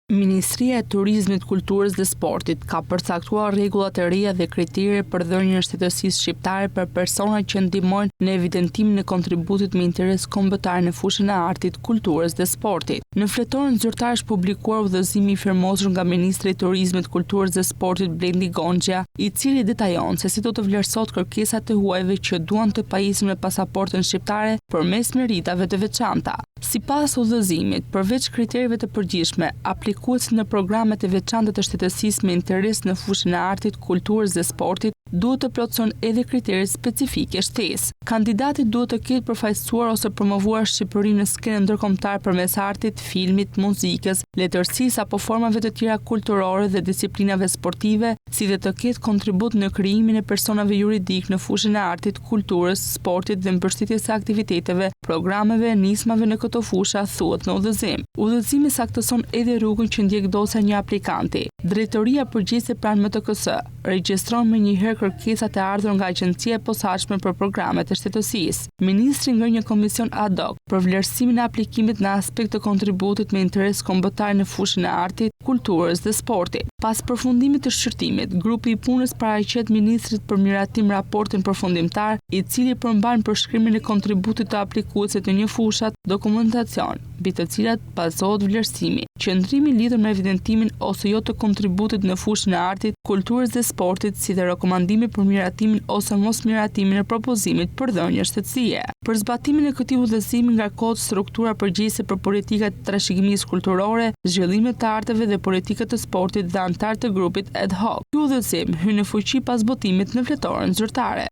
Ministria e Turizmit, Kulturës dhe Sportit ka përcaktuar rregullat e reja dhe kriteret për dhënien e shtetësisë shqiptare për personat që ndihmojnë në evidentimin e kontributit me interes kombëtar në fushën e artit, kulturës dhe sportit. Në fletorin zyrtar është publikuar udhëzimi i firmosur nga Ministri i Turizmit, Kulturës dhe Sportit Blendi Gonxha, i cili detajon se si do të vlerësohet kërkesat e huajve që duan të pajisin me pasaportën shqiptare përmes meritave të veçanta. Sipas udhëzimit, përveç kriterieve të përgjithshme, aplikuesit në programet e veçanta të shtetësisë me interes në fushën e artit, kulturës dhe sportit duhet të plotëson edhe kriteret specifike shtesë. Kandidati duhet të ketë përfaqësuar ose promovuar Shqipërinë në skenën ndërkombëtare përmes artit, filmit, muzikës, letërsisë apo formave të tjera kulturore dhe disiplinave sportive, si dhe të ketë kontribut në krijimin e personave juridik në fushën e artit, kulturës, sportit dhe mbështetjes së aktiviteteve, programeve, nismave në këto fusha, thuhet në udhëzim. Udhëzimi saktëson edhe rrugën që ndjekdosja një aplikanti. Drejtoria përgjithëse pranë MTKS regjistron menjëherë kërkesat e ardhur nga agjencia e posaçme për programet e shtetësisë. Ministri ngri një komision ad hoc për vlerësimin e aplikimit në aspekt të kontributit me interes kombëtar në fushën e artit, kulturës dhe sportit. Pas përfundimit të shqyrtimit, grupi i punës paraqet ministrit për miratim raportin përfundimtar, i cili përmban përshkrimin e kontributit të aplikuesit në një fushat, dokumentacion, mbi të cilat bazohet vlerësimi, qëndrimi lidhur me evidentimin ose jo të kontributit në fushën e artit, kulturës dhe sportit, si dhe rekomandimi për miratimin ose mos miratimin e propozimit për dhënie shtetësie. Për zbatimin e këtij udhëzimi ngarkohet struktura përgjegjëse për politikat e trashëgimisë kulturore, zhvillimet të arteve dhe politikat të sportit dhe antar të grupit ad hoc. Ky udhëzim hyn në fuqi pas botimit në fletoren zyrtare.